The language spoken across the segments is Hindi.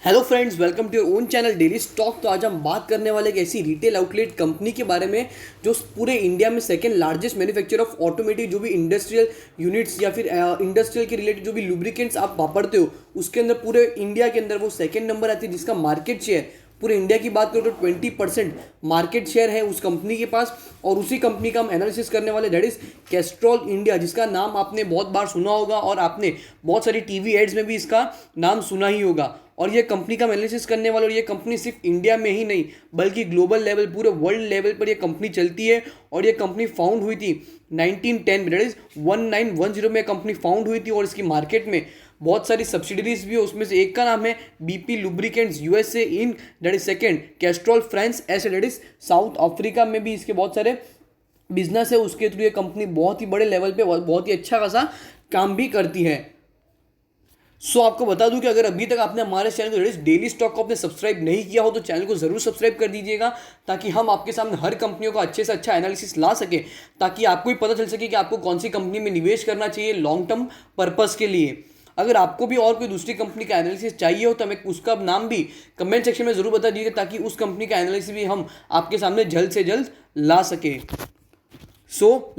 Hello friends, welcome to your own channel daily stock. तो आज हम बात करने वाले एक ऐसी रिटेल आउटलेट कंपनी के बारे में जो पूरे इंडिया में second largest manufacture of automotive जो भी इंडस्ट्रियल यूनिट्स या फिर इंडस्ट्रियल के रिलेटेड जो भी लुब्रिकेंट्स आप वापरते हो उसके अंदर पूरे इंडिया के अंदर वो सेकंड नंबर आती है, जिसका मार्केट शेयर पूरे इंडिया की बात करो तो 20% मार्केट शेयर है उस कंपनी के पास। और उसी कंपनी का हम एनालिसिस करने वाले, दैट इज कैस्ट्रॉल इंडिया, जिसका नाम आपने बहुत बार सुना होगा और आपने बहुत सारी टीवी एड्स में भी इसका नाम सुना ही होगा। और ये कंपनी का एनालिसिस करने वाले, और ये कंपनी सिर्फ इंडिया में ही नहीं बल्कि ग्लोबल लेवल, पूरे वर्ल्ड लेवल पर ये कंपनी चलती है। और ये कंपनी फाउंड हुई थी 1910 में, दैट इज 1910 में कंपनी फाउंड हुई थी। और इसकी मार्केट में बहुत सारी सब्सिडरीज भी है, उसमें से एक का नाम है BP lubricants USA in, that is second Castrol France ऐसे, दैट इज साउथ अफ्रीका में भी इसके बहुत सारे बिजनेस है। उसके थ्रू ये कंपनी बहुत ही बड़े लेवल पे बहुत ही अच्छा खासा काम भी करती है। आपको बता दूं कि अगर अभी तक आपने हमारे चैनल को डेली स्टॉक को आपने सब्सक्राइब नहीं किया हो तो चैनल को जरूर सब्सक्राइब कर दीजिएगा, ताकि हम आपके सामने हर कंपनियों का अच्छे से अच्छा एनालिसिस ला सके, ताकि आपको भी पता चल सके कि आपको कौन सी कंपनी में निवेश करना चाहिए लॉन्ग टर्म पर्पस के लिए। अगर आपको भी और कोई दूसरी कंपनी का एनालिसिस चाहिए हो तो हमें उसका नाम भी कमेंट सेक्शन में जरूर बता दीजिएगा, ताकि उस कंपनी का एनालिसिस भी हम आपके सामने जल्द से जल्द ला सके।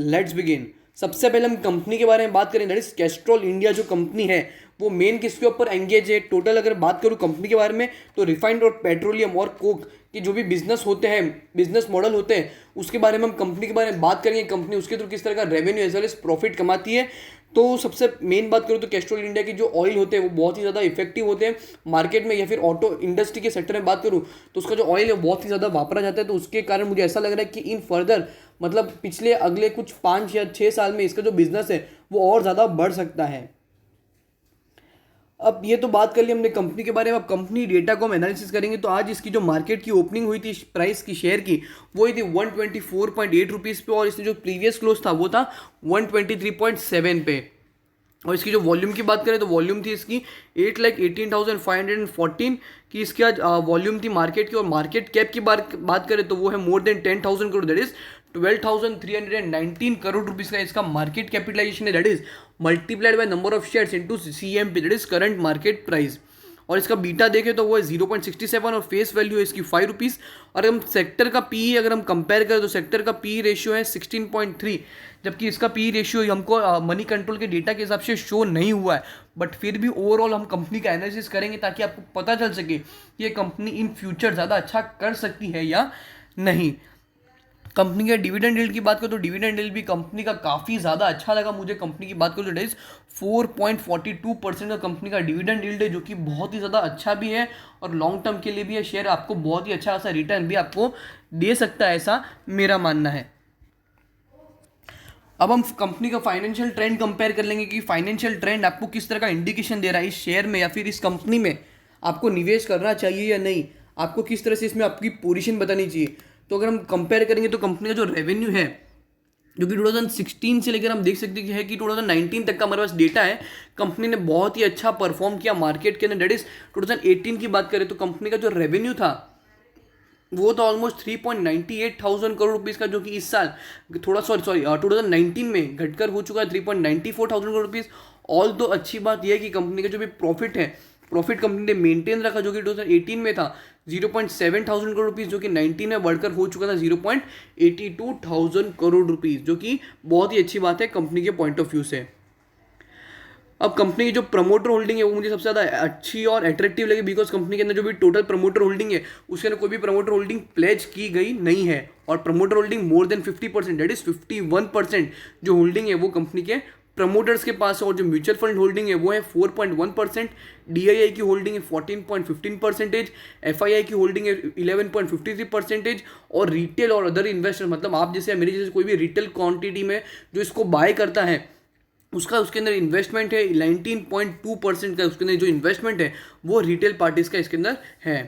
Let's begin. सबसे पहले हम कंपनी के बारे में बात करें, दैट इज कैस्ट्रॉल इंडिया। जो कंपनी है वो मेन किसके ऊपर एंगेज है? टोटल अगर बात करूँ कंपनी के बारे में तो रिफाइंड और पेट्रोलियम और कोक के जो भी बिजनेस होते हैं, बिजनेस मॉडल होते हैं, उसके बारे में हम कंपनी के बारे में बात करेंगे। कंपनी उसके थ्रू किस तरह का revenue as well as profit कमाती है। तो सबसे मेन बात करूँ तो कैस्ट्रॉल इंडिया की जो ऑयल होते हैं वो बहुत ही ज़्यादा इफेक्टिव होते हैं मार्केट में, या फिर ऑटो इंडस्ट्री के सेक्टर में बात करूँ तो उसका जो ऑयल है वो बहुत ही ज़्यादा वापरा जाता है। तो उसके कारण मुझे ऐसा लग रहा है कि इन फर्दर मतलब पिछले अगले कुछ 5 या 6 साल में इसका जो बिजनेस है वो और ज़्यादा बढ़ सकता है। अब ये तो बात कर ली हमने कंपनी के बारे में। अब कंपनी डेटा को हम एनालिसिस करेंगे तो आज इसकी जो मार्केट की ओपनिंग हुई थी प्राइस की शेयर की वो हुई थी 124.8 रुपीज़ पे, और इसने जो प्रीवियस क्लोज था वो था 123.7 पे। और इसकी जो वॉल्यूम की बात करें तो वॉल्यूम थी इसकी 8,18,514 की इसकी आज वॉल्यूम थी मार्केट की। और मार्केट कैप की बात करें तो वो है more than 10,000 crore, that is 12,319 crore rupees का इसका मार्केट कैपिटलाइजेशन है, that is multiplied by number of shares into CMP, that is current market price. और इसका बीटा देखें तो वो है 0.67 और फेस वैल्यू है इसकी 5 रुपीज़। और हम सेक्टर का पी अगर हम कंपेयर करें तो सेक्टर का पी रेशियो है 16.3, जबकि इसका पी रेशियो हमको मनी कंट्रोल के डेटा के हिसाब से शो नहीं हुआ है। बट फिर भी ओवरऑल हम कंपनी का एनालिसिस करेंगे ताकि आपको पता चल सके कि ये कंपनी इन फ्यूचर ज़्यादा अच्छा कर सकती है या नहीं। कंपनी के डिविडेंड यील्ड की बात करो तो डिविडेंड यील्ड भी कंपनी का काफ़ी ज़्यादा अच्छा लगा मुझे। कंपनी की बात करो तो इट इज़ 4.42% का कंपनी का डिविडेंड यील्ड है, जो कि बहुत ही ज़्यादा अच्छा भी है और लॉन्ग टर्म के लिए भी है। शेयर आपको बहुत ही अच्छा खासा रिटर्न भी आपको दे सकता है, ऐसा मेरा मानना है। अब हम कंपनी का फाइनेंशियल ट्रेंड कंपेयर कर लेंगे कि फाइनेंशियल ट्रेंड आपको किस तरह का इंडिकेशन दे रहा है इस शेयर में या फिर इस कंपनी में आपको निवेश करना चाहिए या नहीं, आपको किस तरह से इसमें आपकी पोजीशन बतानी चाहिए। तो अगर हम कंपेयर करेंगे तो कंपनी का जो रेवेन्यू है जो कि 2016 से लेकर हम देख सकते हैं कि 2019 तक का हमारे पास डेटा है, कंपनी ने बहुत ही अच्छा परफॉर्म किया मार्केट के अंदर। दैट इज 2018 की बात करें तो कंपनी का जो रेवेन्यू था वो तो ऑलमोस्ट 3.98 करोड़ रुपीज़ का, जो कि इस साल थोड़ा 2019 में घटकर हो चुका है 3.94 करोड़ रुपीज़। ऑल तो अच्छी बात यह है कि कंपनी का जो भी प्रॉफिट है, प्रॉफिट कंपनी ने मेंटेन रखा, जो कि 2018 में था 0.7 करोड़ रुपीज़, जो कि 19 में बढ़कर हो चुका था 0.82 करोड़ रुपीज़, जो कि बहुत ही अच्छी बात है कंपनी के पॉइंट ऑफ व्यू से। अब कंपनी की जो प्रमोटर होल्डिंग है वो मुझे सबसे ज़्यादा अच्छी और अट्रैक्टिव लगी, बिकॉज कंपनी के अंदर जो भी टोटल प्रमोटर होल्डिंग है उसके अंदर कोई भी प्रमोटर होल्डिंग प्लेज की गई नहीं है। और promoter holding more than 50%, that is 51% जो होल्डिंग है वो कंपनी के प्रमोटर्स के पास है। और जो म्यूचुअल फंड होल्डिंग है वो है 4.1%, डीआईआई की होल्डिंग है 14.15%, एफआईआई की होल्डिंग है 11.53%, और रिटेल और अदर इन्वेस्टर मतलब आप जैसे मेरे जैसे कोई भी रिटेल क्वांटिटी में जो इसको बाय करता है उसके अंदर इन्वेस्टमेंट है 19.2% का। उसके अंदर जो इन्वेस्टमेंट है वो रिटेल पार्टीज का इसके अंदर है।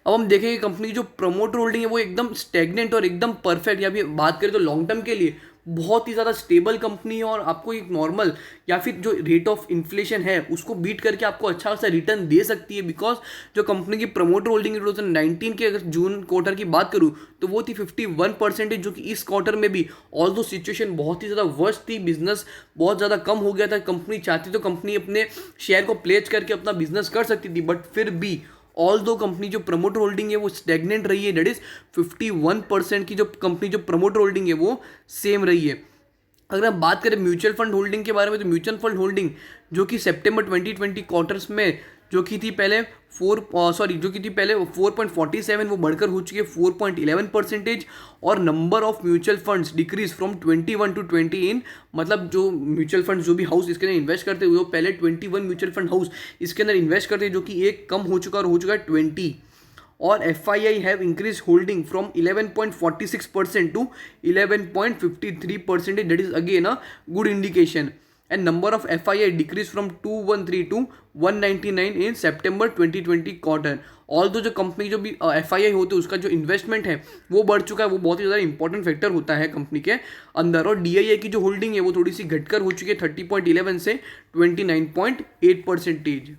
अब हम देखेंगे कंपनी की जो प्रमोटर होल्डिंग है वो एकदम स्टेगनेंट और एकदम परफेक्ट, या फिर बात करें तो लॉन्ग टर्म के लिए बहुत ही ज़्यादा स्टेबल कंपनी है और आपको एक नॉर्मल या फिर जो रेट ऑफ इन्फ्लेशन है उसको बीट करके आपको अच्छा खासा रिटर्न दे सकती है। बिकॉज जो कंपनी की प्रमोटर होल्डिंग 2019 के अगर जून क्वार्टर की बात करूँ तो वो थी 51%, जो कि इस क्वार्टर में भी ऑल दो सिचुएशन बहुत ही ज़्यादा वर्स्ट थी, बिजनेस बहुत ज़्यादा कम हो गया था, कंपनी चाहती तो कंपनी अपने शेयर को प्लेज करके अपना बिजनेस कर सकती थी, बट फिर भी ऑल दो कंपनी जो प्रमोटर होल्डिंग है वो स्टेगनेंट रही है, डेट इज 51% की जो कंपनी जो प्रमोटर होल्डिंग है वो सेम रही है। अगर हम बात करें म्यूचुअल फंड होल्डिंग के बारे में, तो म्यूचुअल फंड होल्डिंग जो कि सितंबर 2020 क्वार्टर्स में जो की थी पहले 4.47, वो बढ़कर हो चुकी है 4.11%। और number of mutual funds decrease from 21 to 20 मतलब जो म्यूचुअल फंड्स जो भी हाउस इसके अंदर इन्वेस्ट करते हुए, वो पहले 21 म्यूचुअल फंड हाउस इसके अंदर इन्वेस्ट करते हैं, जो कि एक कम हो चुका और हो चुका है 20। और FII have increase holding from 11.46% to 11.53%, that is again a good indication. And number of FII decrease from 213 to 199 in सितंबर 2020 क्वार्टर। ऑल दो जो कंपनी जो भी FII होते हैं उसका जो इन्वेस्टमेंट है वो बढ़ चुका है, वो बहुत ही ज़्यादा इंपॉर्टेंट फैक्टर होता है कंपनी के अंदर। और DII की जो होल्डिंग है वो थोड़ी सी घटकर हो चुकी है 30.11 से 29.8%।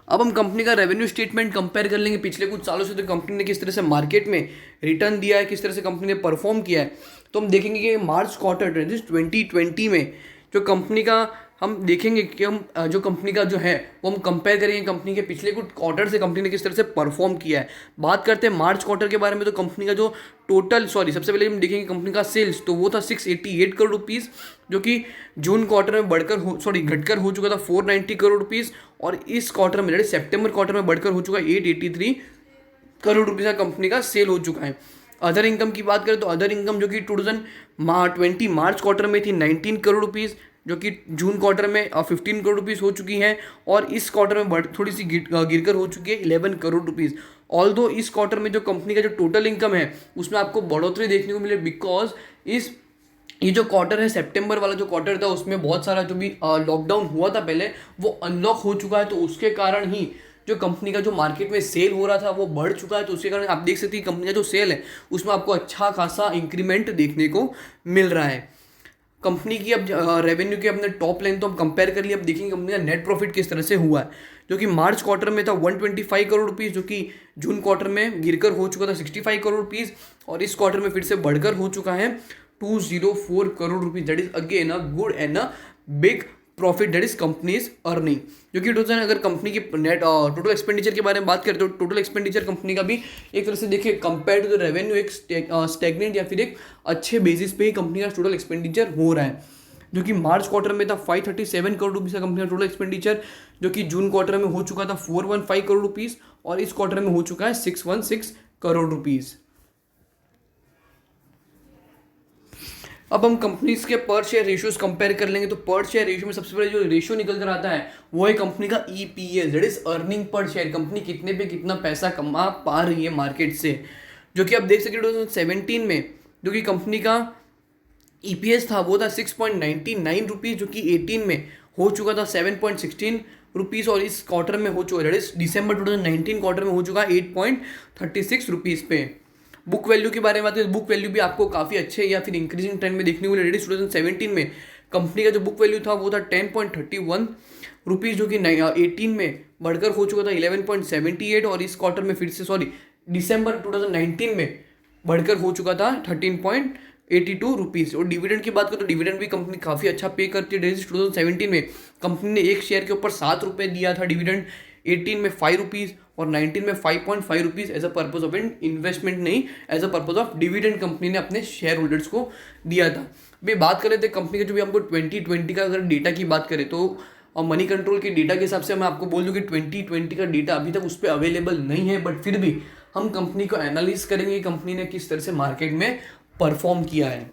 अब हम कंपनी का रेवेन्यू स्टेटमेंट कंपेयर कर लेंगे पिछले कुछ सालों से, तो कंपनी ने किस तरह से मार्केट में रिटर्न दिया है, किस तरह से कंपनी ने परफॉर्म किया है। तो हम देखेंगे कि मार्च क्वार्टर 2020 में जो कंपनी का हम देखेंगे कि हम जो कंपनी का जो है वो हम कंपेयर करेंगे कंपनी के पिछले कुछ क्वार्टर से कंपनी ने किस तरह से परफॉर्म किया है। बात करते हैं मार्च क्वार्टर के बारे में, तो कंपनी का जो सबसे पहले हम देखेंगे कंपनी का सेल्स, तो वो था 688 करोड़ रुपीज़, जो कि जून क्वार्टर में घटकर हो चुका था 490 करोड़ रुपीज़। और इस क्वार्टर में सितंबर क्वार्टर में बढ़कर हो चुका है 883 करोड़ रुपीज़ का कंपनी का सेल हो चुका है। अदर इनकम की बात करें तो अदर इनकम जो कि 2020 मार्च क्वार्टर में थी 19 करोड़ रुपीज़, जो कि जून क्वार्टर में 15 करोड़ रुपीज़ हो चुकी है। और इस क्वार्टर में थोड़ी सी गिरकर हो चुकी है 11 करोड़ रुपीज़। ऑल दो इस क्वार्टर में जो कंपनी का जो टोटल इनकम है उसमें आपको बढ़ोतरी देखने को मिले, बिकॉज ये जो क्वार्टर है सितंबर वाला जो क्वार्टर था उसमें बहुत सारा जो भी लॉकडाउन हुआ था पहले वो अनलॉक हो चुका है, तो उसके कारण ही जो कंपनी का जो मार्केट में सेल हो रहा था वो बढ़ चुका है। तो उसके कारण आप देख सकते हैं कंपनी का जो सेल है उसमें आपको अच्छा खासा इंक्रीमेंट देखने को मिल रहा है। कंपनी की अब रेवेन्यू के अपने टॉप लाइन तो हम कंपेयर कर लिए, अब देखेंगे कंपनी का नेट प्रॉफिट किस तरह से हुआ है, जो कि मार्च क्वार्टर में था 125 करोड़ रुपीज़, जो कि जून क्वार्टर में गिरकर हो चुका था 65 करोड़ रुपीज़। और इस क्वार्टर में फिर से बढ़कर हो चुका है 204 crore rupees, that is again a good and a big profit that is companies earning. जो कि टोटल अगर कंपनी की नेट टोटल एक्सपेंडिचर के बारे में बात करें तो टोटल एक्सपेंडिचर कंपनी का भी एक तरह से देखिए कंपेयर टू द रेवेन्यू एक स्टेगनेंट या फिर एक अच्छे बेसिस पे ही कंपनी का टोटल एक्सपेंडिचर हो रहा है, जो कि मार्च क्वार्टर में था 537 करोड़ रुपीज़ का कंपनी का टोटल एक्सपेंडिचर, जो कि जून क्वार्टर में हो चुका था 415 करोड़ रुपीज़ और इस क्वार्टर में हो चुका है 616 करोड़ रुपीज़। अब हम कंपनीज के पर शेयर रेशियोज कंपेयर कर लेंगे, तो पर शेयर रेशियो में सबसे पहले जो रेशियो निकल कर आता है वो है कंपनी का EPS, that is earning per share, company कितने पे कितना पैसा कमा पा रही है मार्केट से। जो कि आप देख सकते 2017 में जो कि कंपनी का EPS था वो था 6.99 रुपीज़, जो कि 18 में हो चुका था 7.16 रुपीज़ और इस क्वार्टर में हो चुका दैट इज दिसंबर 2019 क्वार्टर में हो चुका 8.36 रुपीज़ पे। बुक वैल्यू के बारे में बात करें, बुक वैल्यू भी आपको काफ़ी अच्छे या फिर इंक्रीजिंग ट्रेंड में देखने को मिले। 2017 में कंपनी का जो बुक वैल्यू था वो था 10.31 रुपीज़, जो कि 18 में बढ़कर हो चुका था 11.78 और इस क्वार्टर में फिर से दिसंबर 2019 में बढ़कर हो चुका था 13.82 रुपीज़। और डिविडेंड की बात करें तो डिविडेंड भी कंपनी काफ़ी अच्छा पे करती है। 2017 में कंपनी ने एक शेयर के ऊपर 7 रुपये दिया था डिविडेंड, 18 में 5 रुपीज़ और 19 में 5.5 rupees as a purpose of investment नहीं, as a purpose of dividend company ने अपने शेयर होल्डर्स को दिया था। अभी बात करें तो कंपनी के जो भी हमको 2020 का अगर डेटा की बात करें तो और मनी कंट्रोल के डेटा के हिसाब से मैं आपको बोल दूं कि 2020 का डेटा अभी तक उस पर अवेलेबल नहीं है, बट फिर भी हम कंपनी को एनालिस करेंगे कंपनी ने किस तरह से मार्केट में परफॉर्म किया है।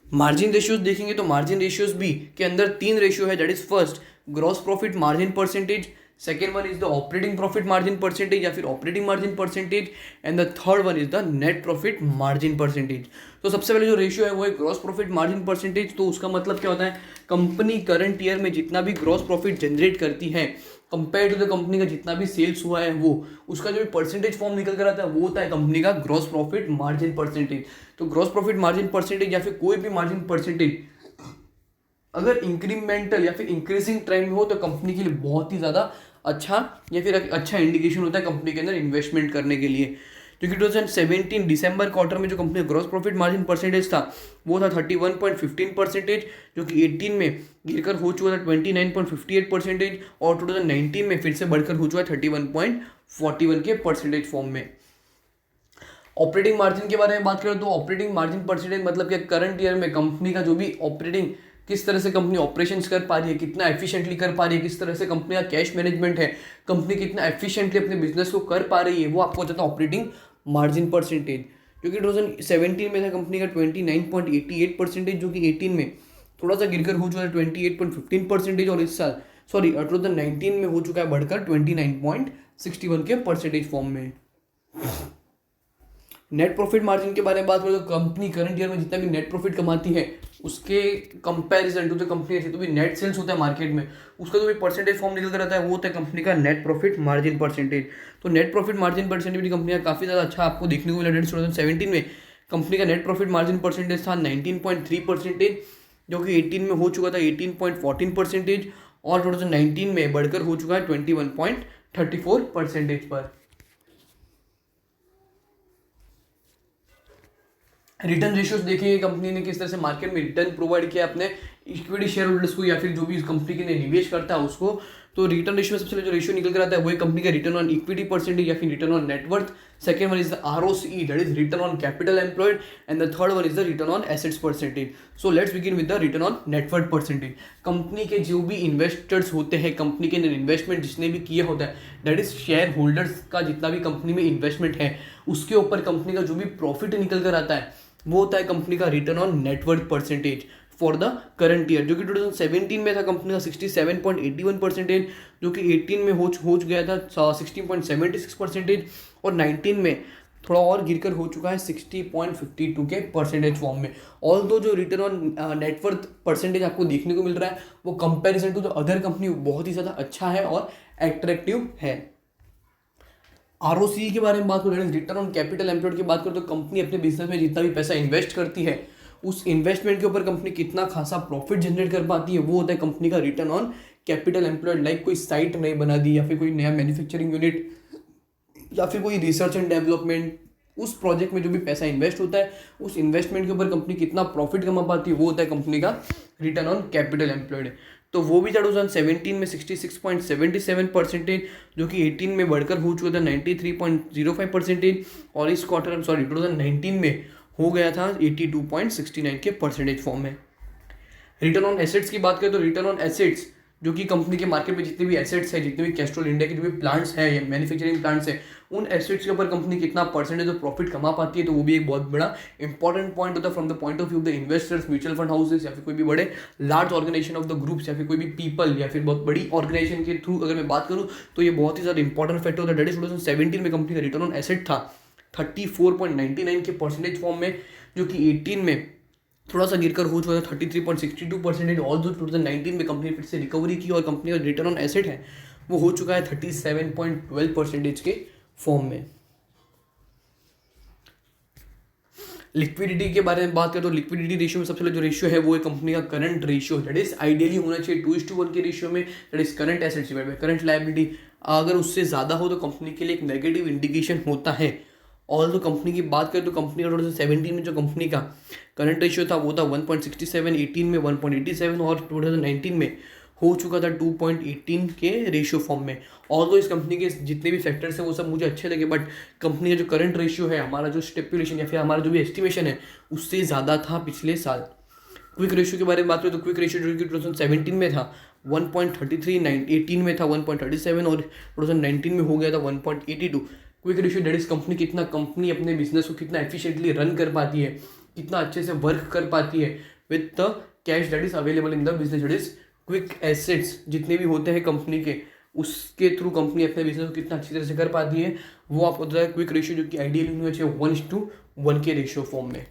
मार्जिन रेशियोज देखेंगे तो मार्जिन रेशियोज भी के अंदर 3 रेशियो है, that is first gross profit margin percentage, second one is the operating profit margin percentage या फिर operating margin percentage, and the third one is the net profit margin percentage. तो सबसे पहले जो रेशियो है वो है ग्रॉस प्रॉफिट मार्जिन परसेंटेज। तो उसका मतलब क्या होता है, कंपनी करंट ईयर में जितना भी ग्रॉस प्रॉफिट जनरेट करती है कंपेयर टू द कंपनी का जितना भी सेल्स हुआ है वो, उसका जो परसेंटेज फॉर्म निकल कर आता है वो होता है कंपनी का ग्रॉस प्रॉफिट मार्जिन परसेंटेज। तो ग्रॉस प्रॉफिट मार्जिन परसेंटेज या फिर कोई भी मार्जिन परसेंटेज अगर इंक्रीमेंटल या फिर इंक्रीजिंग ट्रेंड में हो तो कंपनी के लिए बहुत ही ज़्यादा अच्छा या फिर अच्छा इंडिकेशन होता है कंपनी के अंदर इन्वेस्टमेंट करने के लिए। क्योंकि 2017 दिसंबर क्वार्टर में जो company gross profit margin percentage था वो था 31.15%, जो कि 18 में गिरकर हो चुका था 29.58%, और 2019 में फिर से बढ़कर हो चुका है 31.41 के परसेंटेज फॉर्म में। ऑपरेटिंग मार्जिन के बारे में बात करें तो ऑपरेटिंग मार्जिन परसेंटेज मतलब कि करंट ईयर में कंपनी का जो भी ऑपरेटिंग, किस तरह से कंपनी ऑपरेशंस कर पा रही है, कितना एफिशिएंटली कर पा रही है, किस तरह से कंपनी का कैश मैनेजमेंट है, कंपनी कितना एफिशिएंटली अपने बिजनेस को कर पा रही है, वो आपको बताता है ऑपरेटिंग मार्जिन परसेंटेज। जो कि 2017 में था कंपनी का 29.88%, जो कि 18 में थोड़ा सा गिरकर हो चुका है 28.15%, और इस साल 2019 में हो चुका है बढ़कर 29.61 के परसेंटेज फॉर्म में। नेट प्रॉफिट मार्जिन के बारे में बात करें तो कंपनी करंट ईयर में जितना भी नेट प्रॉफिट कमाती है उसके कंपैरिजन टू द कंपनी ऐसी तो भी नेट सेल्स होता है मार्केट में, उसका जो भी परसेंटेज फॉर्म निकल कर आता है वो होता है कंपनी का नेट प्रॉफिट मार्जिन परसेंटेज। तो नेट प्रॉफिट मार्जिन परसेंटेज भी कंपनी का काफ़ी ज़्यादा अच्छा आपको देखने को मिला। 2017 में कंपनी का नेट प्रॉफिट मार्जिन परसेंटेज था 19.3%, जो कि 18 में हो चुका था 18.14%, और 2019 में बढ़कर हो चुका है 21.34% पर। रिटर्न रेशियोज देखिए कंपनी ने किस तरह से मार्केट में रिटर्न प्रोवाइड किया अपने इक्विटी शेयर होल्डर्स को या फिर जो भी इस कंपनी के लिए निवेश करता है उसको। तो रिटर्न रेशियो में सबसे पहले जो रेशियो निकल कर आता है वो है कंपनी का रिटर्न ऑन इक्विटी परसेंटेज या फिर return on net worth. Second one is the ROCE, that is return on capital employed, and the third one is the return on assets percentage. So let's begin with the return on net worth percentage. Company के जो भी इन्वेस्टर्स होते हैं, कंपनी के अंदर इन्वेस्टमेंट जिसने भी किया होता है, दैट इज शेयर होल्डर्स का जितना भी कंपनी में इन्वेस्टमेंट है उसके ऊपर कंपनी का जो भी प्रॉफिट निकल कर आता है वो होता है कंपनी का return on net worth percentage for the current year, जो कि 2017 में था कंपनी का 67.81%, जो कि 18 में हो गया था 16.76%, और 19 में थोड़ा और गिरकर हो चुका है 60.52 के परसेंटेज फॉर्म में। ऑल दो जो रिटर्न ऑन नेटवर्थ परसेंटेज आपको देखने को मिल रहा है वो comparison to the other company बहुत ही ज़्यादा अच्छा है और एट्रैक्टिव है। ROCE के बारे में बात करें, रिटर्न ऑन कैपिटल एम्प्लॉयड की बात करें तो कंपनी अपने बिजनेस में जितना भी पैसा इन्वेस्ट करती है उस इन्वेस्टमेंट के ऊपर कंपनी कितना खासा प्रॉफिट जनरेट कर पाती है वो होता है कंपनी का return on capital employed. Like कोई साइट नहीं बना दी या फिर कोई नया मैन्युफैक्चरिंग यूनिट या फिर कोई रिसर्च एंड डेवलपमेंट, उस प्रोजेक्ट में जो भी पैसा इन्वेस्ट होता है उस इन्वेस्टमेंट के ऊपर कंपनी कितना प्रॉफिट कमा पाती है वो होता है कंपनी का रिटर्न ऑन कैपिटल एम्प्लॉयड। तो वो भी था 2017 में 66.77%, जो कि 18 में बढ़कर हो चुका था 93.05%, और इस क्वार्टर 2019 में हो गया था 82.69 के परसेंटेज फॉर्म में। रिटर्न ऑन एसेट्स की बात करें तो रिटर्न ऑन एसेट्स जो कि कंपनी के मार्केट में जितने भी एसेट्स है, जितने भी कैस्ट्रॉल इंडिया के जो भी प्लांट्स हैं या मैन्युफैक्चरिंग प्लांट्स हैं, उन एसेट्स के ऊपर कंपनी कितना परसेंटेज ऑफ प्रॉफिट कमा पाती है, तो वो भी एक बहुत बड़ा इंपॉर्टेंट पॉइंट होता है from the point of view of the investors, mutual fund houses या फिर कोई भी बड़े large organization of the groups या फिर कोई भी पीपल या फिर बहुत बड़ी ऑर्गेनाइजेशन के थ्रू अगर मैं बात करूँ तो ये बहुत ही ज़्यादा इंपॉर्टेंट फैक्टर होता है। डेट इज 2017 में कंपनी का रिटर्न ऑन एसेट था 34.99 के परसेंटेज फॉर्म में, जो कि 18 में थोड़ा सा गिरकर हो चुका था 33.62%। ऑल दो 2019 में कंपनी फिर से रिकवरी की और कंपनी का रिटर्न ऑन एसेट है वो हो चुका है 37.12% के फॉर्म में। लिक्विडिटी के बारे में बात करें तो लिक्विडिटी रेशियो में सबसे पहले जो रेशियो है वो है कंपनी का current ratio, that is ideally होना चाहिए 2:1 के रेशियो में, that is current assets divided by current liability. अगर उससे ज़्यादा हो तो कंपनी के लिए एक नेगेटिव इंडिकेशन होता है। ऑल दो कंपनी की बात करें तो कंपनी का 2017 में जो कंपनी का करंट रेशियो था वो था 1.67, 18 में 1.87 और 2019 में हो चुका था 2.18 के रेशियो फॉर्म में। ऑल दो इस कंपनी के जितने भी फैक्टर्स हैं वो सब मुझे अच्छे लगे, बट कंपनी का जो करंट रेशियो है, हमारा जो स्टेपुलेशन या फिर हमारा जो भी एस्टिमेशन है उससे ज़्यादा था पिछले साल। क्विक रेशियो के बारे में बात करें तो क्विक रेशियो जो कि 2017 में था 1.33, 18 में था 1.37 और 2019 में हो गया था 1.82। Quick ratio that is company अपने बिजनेस को कितना एफिशिएंटली रन कर पाती है, कितना अच्छे से वर्क कर पाती है with the cash that is available in the business, that is quick assets जितने भी होते हैं कंपनी के उसके थ्रू कंपनी अपने बिजनेस को कितना अच्छी तरह से कर पाती है, वो आपको बताया क्विक रेशियो, जो कि आइडियली होना चाहिए 1:1 के रेशियो फॉर्म में।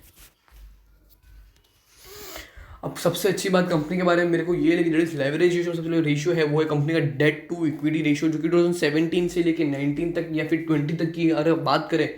अब सबसे अच्छी बात कंपनी के बारे में मेरे को ये लगी, लेवरेज रेशियो सबसे रेशियो है वो है कंपनी का डेट टू इक्विटी रेशियो, जो कि 2017 से लेके 19 तक या फिर 20 तक की अगर बात करें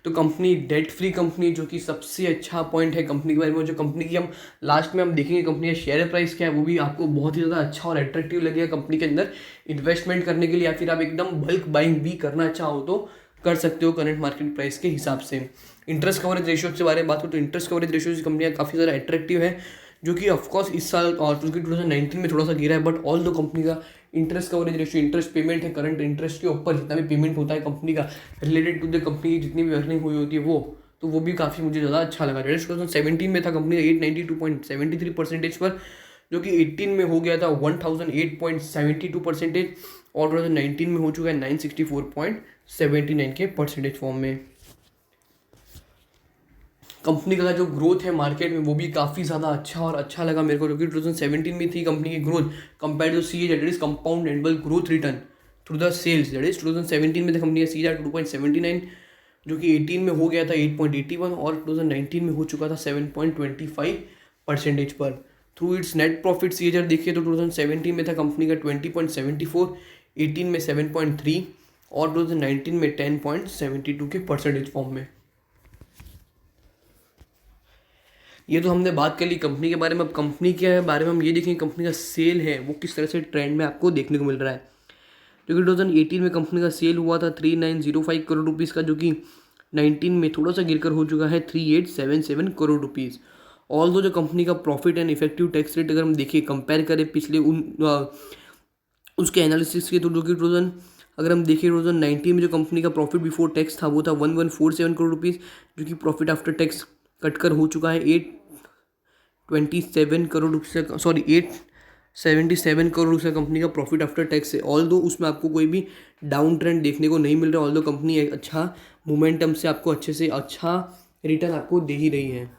तो कंपनी डेट फ्री कंपनी, जो कि सबसे अच्छा पॉइंट है कंपनी के बारे में। जो कंपनी की हम लास्ट में हम देखेंगे कंपनी का शेयर प्राइस क्या है, वो भी आपको बहुत ही ज़्यादा अच्छा और अट्रैक्टिव लगेगा कंपनी के अंदर इन्वेस्टमेंट करने के लिए, या फिर आप एकदम बल्क बाइंग भी करना चाहो तो कर सकते हो करंट मार्केट प्राइस के हिसाब से। इंटरेस्ट कवरेज रेशियो के बारे में बात करूँ तो इंटरेस्ट कवरेज रेशियो से कंपनियाँ काफ़ी ज़्यादा अट्रैक्टिव है, जो कि ऑफकोर्स इस साल और 2019 में थोड़ा सा गिरा है, बट ऑल दो कंपनी का interest coverage ratio, interest payment है करंट इंटरेस्ट के ऊपर जितना भी पेमेंट होता है कंपनी का रिलेटेड टू द कंपनी की जितनी भी अर्निंग हुई होती है वो भी काफ़ी मुझे ज़्यादा अच्छा लगा। 2017 में था कंपनी का 892.73% पर, जो कि 18 में हो गया था 1008.72% और 2019 में हो चुका है 964.79 के परसेंटेज फॉर्म में। कंपनी का जो ग्रोथ है मार्केट में वो भी काफ़ी ज़्यादा अच्छा लगा मेरे को, जो कि 2017 में थी कंपनी की growth compare to CAGR, that is compound annual growth return through the sales, that is 2017 में था कंपनी का CAGR 2.79, जो कि 18 में हो गया था 8.81 और 2019 में हो चुका था 7.25% पर। Through it's net profit CAGR देखिए तो 2017 में था कंपनी का 20.74, 18 में 7.3 और 2019 में 10.72 के परसेंटेज फॉर्म में। ये तो हमने बात कर ली कंपनी के बारे में। अब कंपनी के बारे में हम ये देखेंगे कंपनी का सेल है वो किस तरह से ट्रेंड में आपको देखने को मिल रहा है। क्योंकि 2018 में कंपनी का सेल हुआ था 3905 करोड़ रुपीज़ का, जो कि 19 में थोड़ा सा गिरकर हो चुका है 3877 करोड़ रुपीज़। ऑल दो जो कंपनी का profit and effective tax rate अगर हम देखिए कंपेयर करें पिछले उसके एनालिसिस के, तो जो कि अगर हम देखिए 2019 में जो कंपनी का प्रॉफिट बिफोर टैक्स था वो था 1147 करोड़ रुपीज़, जो कि प्रॉफिट आफ्टर टैक्स कटकर हो चुका है 877 करोड़ रुपये, 877 करोड़ रुपये कंपनी का प्रॉफिट आफ्टर टैक्स है। ऑल दो उसमें आपको कोई भी डाउन ट्रेंड देखने को नहीं मिल रहा, ऑल दो कंपनी एक अच्छा मोमेंटम से आपको अच्छे से अच्छा रिटर्न आपको दे ही रही है।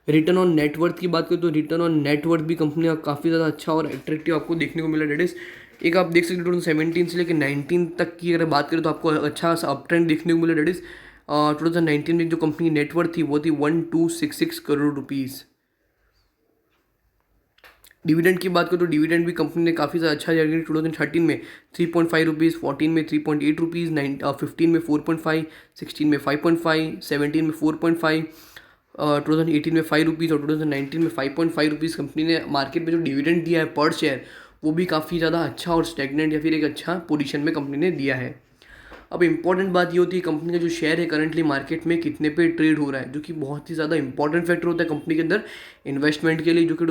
रिटर्न ऑन नेटवर्थ की बात करें तो रिटर्न ऑन नेटवर्थ भी कंपनी का काफ़ी ज़्यादा अच्छा और एट्रैक्टिव आपको देखने को मिला। डेट इज एक आप देख सकते हो 2017 से लेकर 19 तक की अगर बात करें तो आपको अच्छा सा अप ट्रेंड देखने को मिला। डेट इज 2019 में जो कंपनी की नेटवर्थ थी वो थी 1266 करोड़ रुपीज़। डिविडेंड की बात करें तो डिविडेंड भी कंपनी ने काफ़ी ज़्यादा अच्छा दिया। 2013 में 3.5 रुपीज़, 14 में 3.8 रुपीज़, 15 में 4.5, 16 में 5.5, 17 में 4.5, 2018 में 5 रुपीज़ और 2019 में 5.5 रुपीज़ कंपनी ने मार्केट में जो डिविडेंड दिया है पर शेयर वो भी काफ़ी ज़्यादा अच्छा और स्टैग्नेंट या फिर एक अच्छा पोजीशन में कंपनी ने दिया है। अब इंपॉर्टेंट बात ये होती है कंपनी का जो शेयर है करंटली मार्केट में कितने पे ट्रेड हो रहा है, जो कि बहुत ही ज़्यादा इंपॉर्टेंट फैक्टर होता है कंपनी के अंदर इन्वेस्टमेंट के लिए। जो कि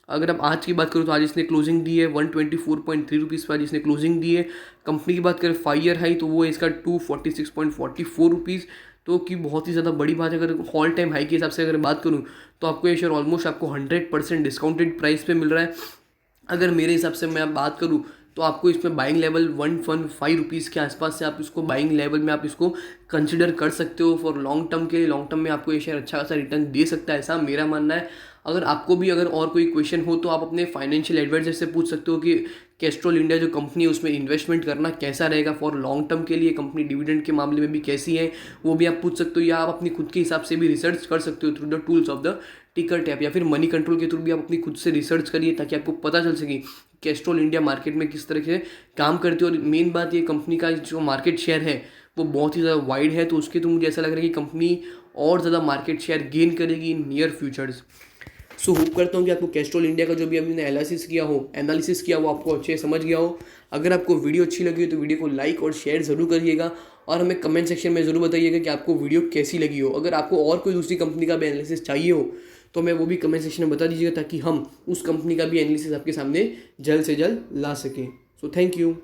अगर आप आज की बात करूँ तो आज इसने क्लोजिंग दी है 124.3 रुपीज़ पर आज इसने क्लोजिंग दी है। कंपनी की बात करें 5 ईयर हाई तो वो है इसका 246.44 रुपीज़, तो कि बहुत ही ज़्यादा बड़ी बात है। अगर ऑल टाइम हाई के हिसाब से अगर बात करूँ तो आपको ये शेयर ऑलमोस्ट आपको 100% डिस्काउंटेड प्राइस पे मिल रहा है। अगर मेरे हिसाब से मैं बात करूँ तो आपको इसमें बाइंग लेवल 115 रुपीज़ के आसपास से आप इसको बाइंग लेवल में आप इसको कंसिडर कर सकते हो फॉर लॉन्ग टर्म के लिए। लॉन्ग टर्म में आपको ये शेयर अच्छा खासा रिटर्न दे सकता है, ऐसा मेरा मानना है। अगर आपको भी अगर और कोई क्वेश्चन हो तो आप अपने फाइनेंशियल एडवाइजर से पूछ सकते हो कि कैस्ट्रॉल इंडिया जो कंपनी है उसमें इन्वेस्टमेंट करना कैसा रहेगा फॉर लॉन्ग टर्म के लिए, कंपनी डिविडेंड के मामले में भी कैसी है वो भी आप पूछ सकते हो, या आप अपनी खुद के हिसाब से भी रिसर्च कर सकते हो through the tools of the टिकर टैप, या फिर मनी कंट्रोल के थ्रू भी आप अपनी खुद से रिसर्च करिए ताकि आपको पता चल सके कैस्ट्रॉल इंडिया मार्केट में किस तरह से काम करती है। और मेन बात ये कंपनी का जो मार्केट शेयर है वो बहुत ही ज़्यादा वाइड है, तो उसके तो मुझे ऐसा लग रहा है कि कंपनी और ज़्यादा मार्केट शेयर गेन करेगी in near futures. So hope करता हूँ कि आपको कैस्ट्रॉल इंडिया का जो भी हमने एनालिसिस किया वो आपको अच्छे समझ गया हो। अगर आपको वीडियो अच्छी लगी हो तो वीडियो को लाइक और शेयर ज़रूर करिएगा और हमें कमेंट सेक्शन में ज़रूर बताइएगा कि आपको वीडियो कैसी लगी हो। अगर आपको और कोई दूसरी कंपनी का भी एनालिसिस चाहिए हो तो मैं वो भी कमेंट सेक्शन में बता दीजिएगा ताकि हम उस कंपनी का भी एनालिसिस आपके सामने जल्द से जल्द ला सकें। So thank you.